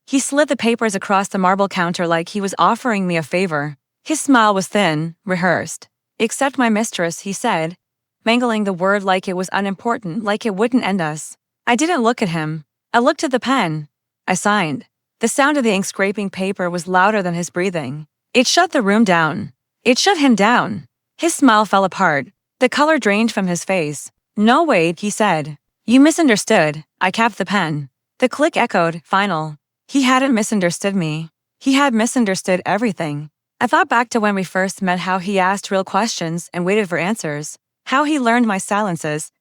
He slid the papers across the marble counter like he was offering me a favor. His smile was thin, rehearsed. "Accept my mistress," he said, mangling the word like it was unimportant, like it wouldn't end us. I didn't look at him. I looked at the pen. I signed. The sound of the ink scraping paper was louder than his breathing. It shut the room down. It shut him down. His smile fell apart. The color drained from his face. "No, wait," he said. "You misunderstood." I capped the pen. The click echoed, final. He hadn't misunderstood me. He had misunderstood everything. I thought back to when we first met, how he asked real questions and waited for answers. How he learned my silences.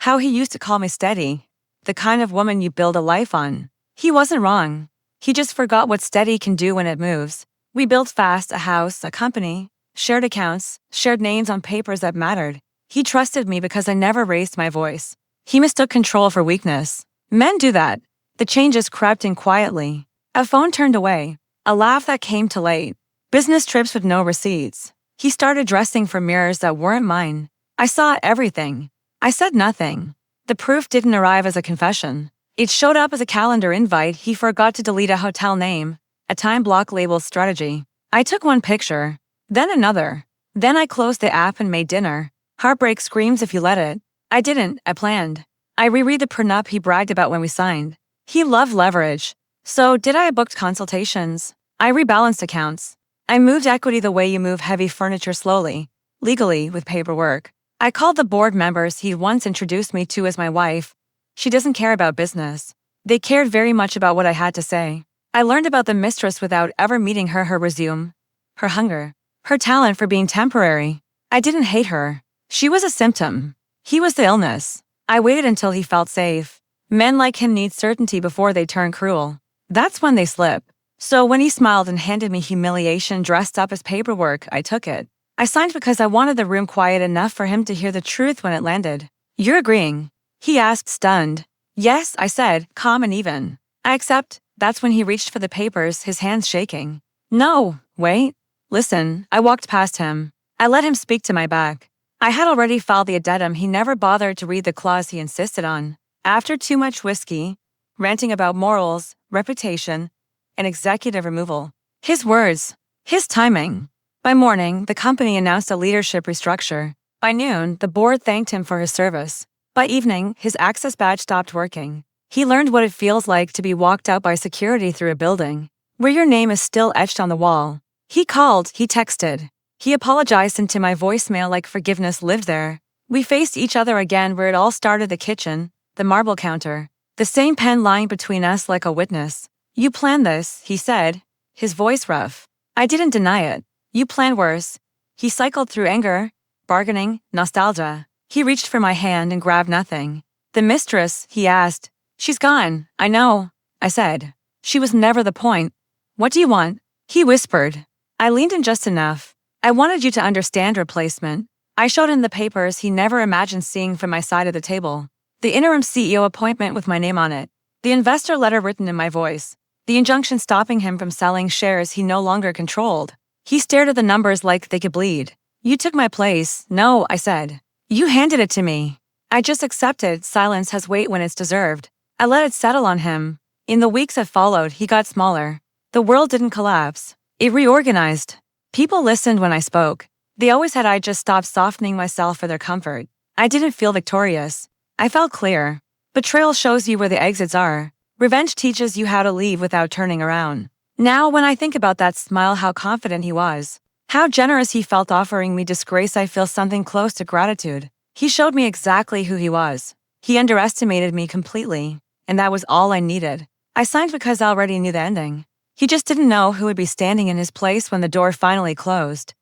How he used to call me steady. The kind of woman you build a life on. He wasn't wrong. He just forgot what steady can do when it moves. We built fast, a house, a company, shared accounts, shared names on papers that mattered. He trusted me because I never raised my voice. He mistook control for weakness. Men do that. The changes crept in quietly. A phone turned away. A laugh that came too late. Business trips with no receipts. He started dressing for mirrors that weren't mine. I saw everything. I said nothing. The proof didn't arrive as a confession. It showed up as a calendar invite. He forgot to delete a hotel name, a time block labeled strategy. I took one picture, then another. Then I closed the app and made dinner. Heartbreak screams if you let it. I didn't, I planned. I reread the prenup he bragged about when we signed. He loved leverage. So did I. Booked consultations. I rebalanced accounts. I moved equity the way you move heavy furniture slowly, legally, with paperwork. I called the board members he once introduced me to as my wife. She doesn't care about business. They cared very much about what I had to say. I learned about the mistress without ever meeting her, her resume, her hunger, her talent for being temporary. I didn't hate her. She was a symptom. He was the illness. I waited until he felt safe. Men like him need certainty before they turn cruel. That's when they slip. So when he smiled and handed me humiliation dressed up as paperwork, I took it. I signed because I wanted the room quiet enough for him to hear the truth when it landed. "You're agreeing?" he asked, stunned. "Yes," I said, calm and even. "I accept." That's when he reached for the papers, his hands shaking. "No, wait. Listen." I walked past him. I let him speak to my back. I had already filed the addendum. He never bothered to read the clause he insisted on. After too much whiskey, ranting about morals, reputation, and executive removal. His words. His timing. By morning, the company announced a leadership restructure. By noon, the board thanked him for his service. By evening, his access badge stopped working. He learned what it feels like to be walked out by security through a building, where your name is still etched on the wall. He called, he texted. He apologized into my voicemail like forgiveness lived there. We faced each other again where it all started, the kitchen, the marble counter, the same pen lying between us like a witness. "You planned this," he said, his voice rough. I didn't deny it. "You planned worse." He cycled through anger, bargaining, nostalgia. He reached for my hand and grabbed nothing. "The mistress?" he asked. "She's gone." "I know," I said. "She was never the point." "What do you want?" he whispered. I leaned in just enough. "I wanted you to understand replacement." I showed him the papers he never imagined seeing from my side of the table. The interim CEO appointment with my name on it. The investor letter written in my voice. The injunction stopping him from selling shares he no longer controlled. He stared at the numbers like they could bleed. "You took my place." "No," I said. "You handed it to me." I just accepted. Silence has weight when it's deserved. I let it settle on him. In the weeks that followed, he got smaller. The world didn't collapse. It reorganized. People listened when I spoke. They always had. I just stopped softening myself for their comfort. I didn't feel victorious. I felt clear. Betrayal shows you where the exits are. Revenge teaches you how to leave without turning around. Now when I think about that smile, how confident he was, how generous he felt offering me disgrace, I feel something close to gratitude. He showed me exactly who he was. He underestimated me completely, and that was all I needed. I signed because I already knew the ending. He just didn't know who would be standing in his place when the door finally closed.